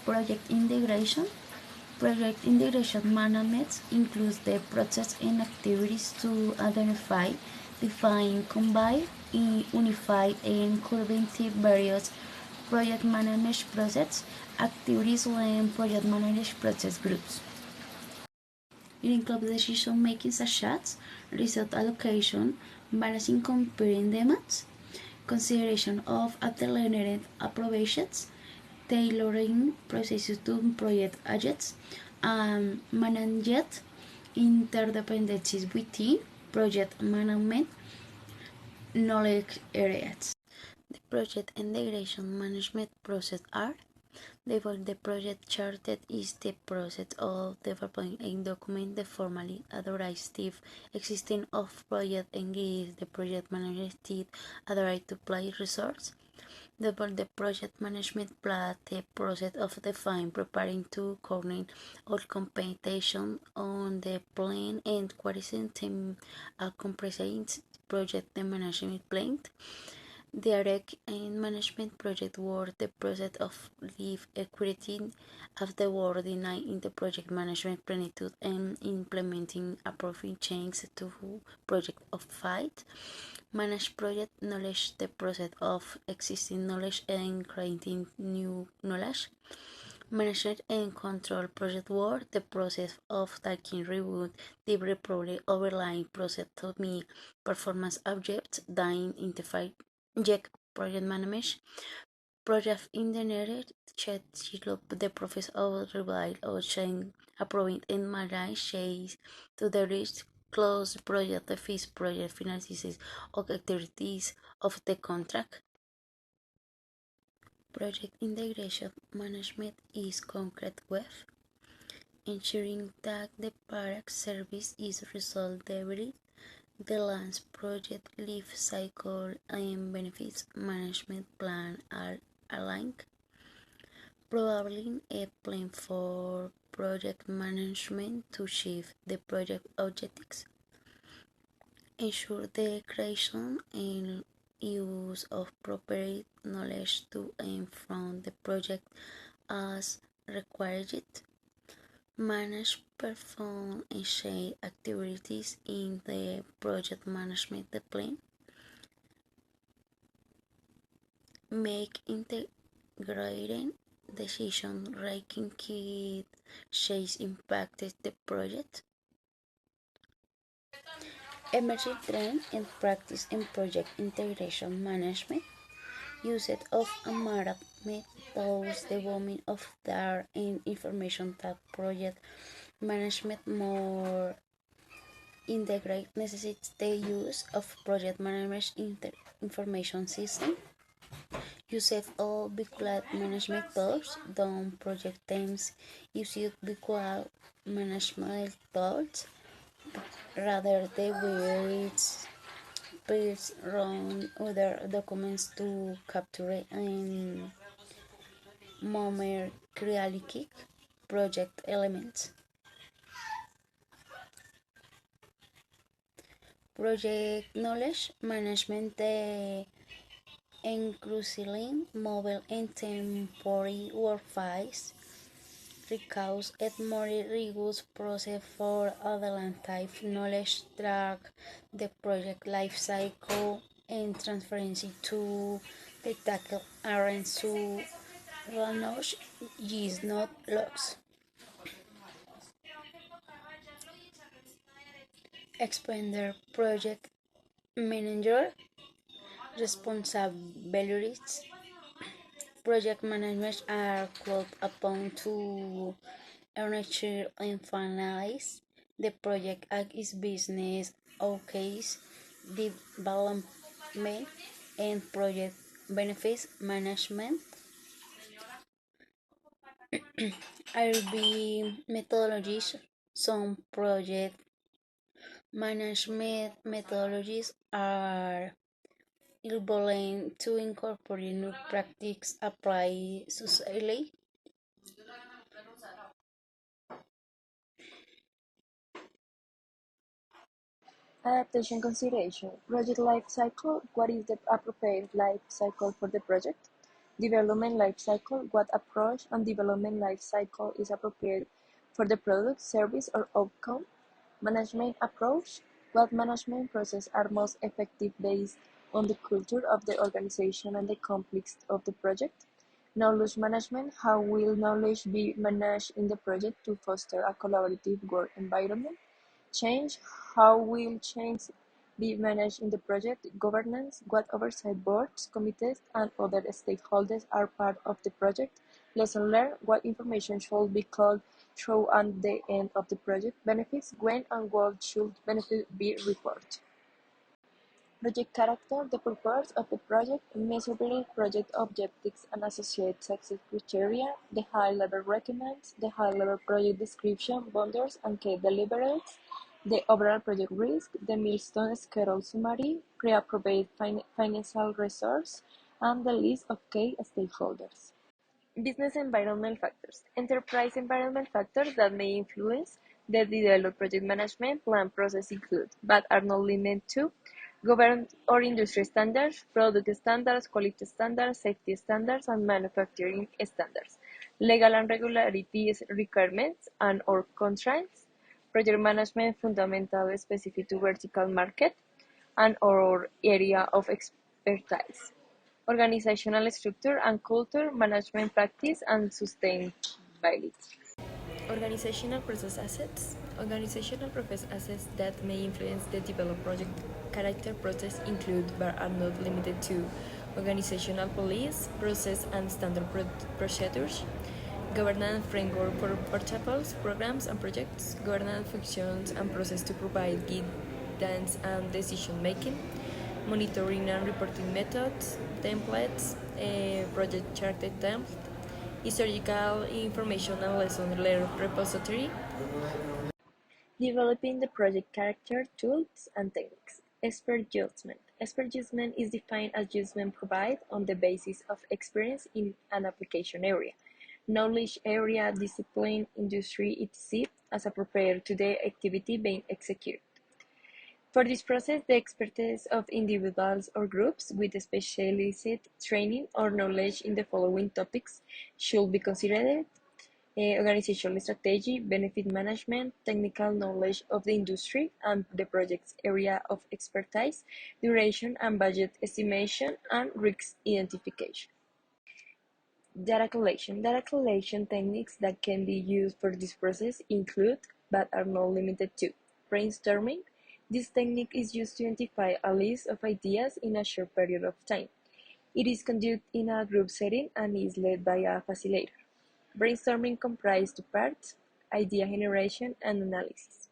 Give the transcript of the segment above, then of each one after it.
Project integration. Project integration management includes the process and activities to identify, define, combine, unify, and coordinate various project management process activities when project management process groups. It includes decision making such as resource allocation, balancing comparing demands, consideration of accelerated approvations, tailoring processes to project agents, and managing interdependencies within project management knowledge areas. The project integration management process are the project charted is the process of developing a document that formally authorizes the existing of project and gives the project manager the authority to apply resources. The project management plan, the process of defining, preparing to coordinate all computation on the plan and coordinating a comprehensive project management plan. Direct and management project work, the process of live equity of the work denied in the project management plenitude and implementing approving changes to project of fight. Manage project knowledge, the process of existing knowledge and creating new knowledge. Manage and control project work, the process of taking reboot, the probably overlying process to meet performance objects, then identify project management. Project engineer check the process of revise or change, approving and manage change to the risk close project, the fees project finances or activities of the contract. Project integration management is concrete with ensuring that the product service is resolved every the land's project life cycle and benefits management plan are aligned. Probably a plan for project management to achieve the project objectives. Ensure the creation and use of proper knowledge to and from the project as required. Manage, perform, and share activities in the project management plan. Make integrating decision making key shapes impacted the project. Emerging trend and practice in project integration management. Usage of AMARA methods, development of data and information that project management more integrate necessitates the use of project management information system. Usage of visual management tools, done project teams use visual management tools rather than words please run other documents to capture and numerically project elements. Project knowledge management including mobile and temporary work files requires a more rigorous process for advanced type knowledge track the project life cycle and transparency to the tackle aren't to knowledge is not logs. Expander project manager responsibilities. Project managers are called upon to ensure and finalize the project as its business outcase development and project benefits management. RB methodologies. Some project management methodologies are evolving to incorporate new practices apply socially. Adaptation consideration. Project life cycle. What is the appropriate life cycle for the project? Development life cycle, what approach and development life cycle is appropriate for the product, service, or outcome. Management approach, what management processes are most effective based on the culture of the organization and the complexity of the project. Knowledge management, how will knowledge be managed in the project to foster a collaborative work environment? Change, how will change be managed in the project? Governance, what oversight boards, committees, and other stakeholders are part of the project? Lesson learned, what information should be called through at the end of the project? Benefits, when and what should benefits be reported? Project character, the purpose of the project, measurable project objectives and associated success criteria, the high-level requirements, the high-level project description, boundaries and key deliverables, the overall project risk, the milestone schedule summary, pre-approved financial resource, and the list of key stakeholders. Business environmental factors. Enterprise environmental factors that may influence the developed project management plan process include, but are not limited to, government or industry standards, product standards, quality standards, safety standards, and manufacturing standards, legal and regularity requirements and/or constraints, project management fundamental specific to vertical market and/or area of expertise. Organizational structure and culture, management practice, and sustainability. Organizational process assets. Organizational process assets that may influence the developed project character process include, but are not limited to, organizational policy, process and standard procedures, governance framework for portables, programs and projects, governance functions and process to provide guidance and decision making, monitoring and reporting methods, templates, project charted template, historical information and lesson learned repository. Developing the project character, tools, and techniques. Expert judgment. Expert judgment is defined as judgment provided on the basis of experience in an application area, knowledge area, discipline, industry, etc., as appropriate to the activity being executed. For this process, the expertise of individuals or groups with specialized training or knowledge in the following topics should be considered: organizational strategy, benefit management, technical knowledge of the industry and the project's area of expertise, duration and budget estimation, and risk identification. Data collection. Data collection techniques that can be used for this process include, but are not limited to, brainstorming. This technique is used to identify a list of ideas in a short period of time. It is conducted in a group setting and is led by a facilitator. Brainstorming comprises two parts: idea generation and analysis.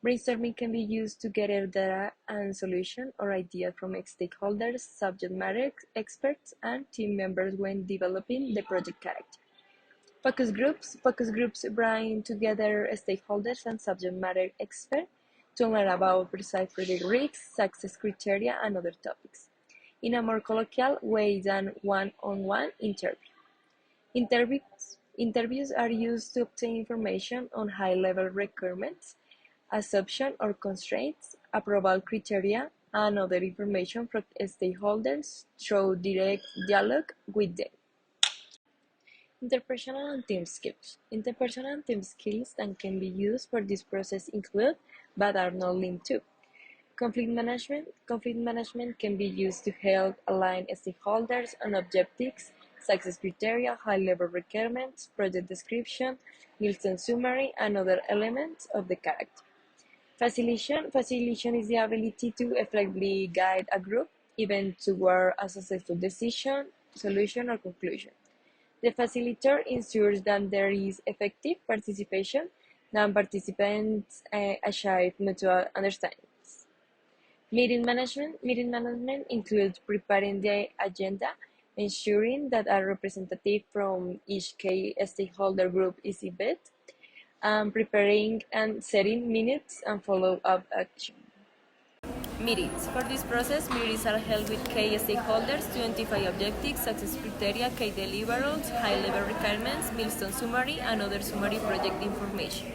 Brainstorming can be used to gather data and solutions or ideas from stakeholders, subject matter experts, and team members when developing the project character. Focus groups. Focus groups bring together stakeholders and subject matter experts to learn about precise project risks, success criteria, and other topics, in a more colloquial way than one-on-one interview. Interviews are used to obtain information on high-level requirements, assumptions or constraints, approval criteria, and other information from stakeholders through direct dialogue with them. Interpersonal and team skills. Interpersonal and team skills that can be used for this process include, but are not limited to, conflict management. Conflict management can be used to help align stakeholders on objectives, success criteria, high-level requirements, project description, milestone summary, and other elements of the character. Facilitation. Facilitation is the ability to effectively guide a group event toward a successful decision, solution, or conclusion. The facilitator ensures that there is effective participation, that participants achieve mutual understandings. Meeting management. Meeting management includes preparing the agenda, ensuring that a representative from each key stakeholder group is invited, and preparing and setting minutes and follow-up action. Meetings. For this process, meetings are held with key stakeholders to identify objectives, success criteria, key deliverables, high-level requirements, milestone summary, and other summary project information.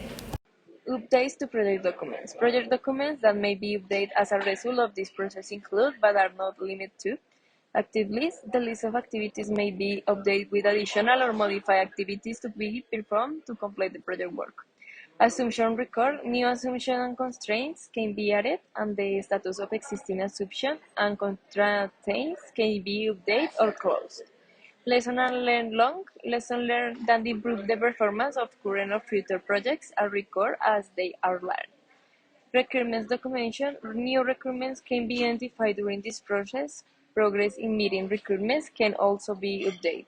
Updates to project documents. Project documents that may be updated as a result of this process include, but are not limited to, Active list. The list of activities may be updated with additional or modified activities to be performed to complete the project work. Assumption record. New assumptions and constraints can be added, and the status of existing assumption and constraints can be updated or closed. Lesson learned long. Lesson learned that improve the performance of current or future projects are recorded as they are learned. Requirements documentation. New requirements can be identified during this process. Progress in meeting requirements can also be updated.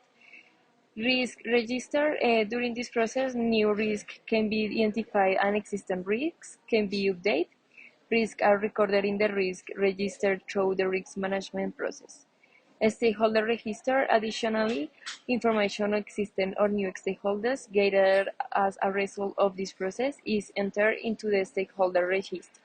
Risk register. During this process, new risks can be identified and existing risks can be updated. Risks are recorded in the risk register through the risk management process. A stakeholder register. Additionally, information on existing or new stakeholders gathered as a result of this process is entered into the stakeholder register.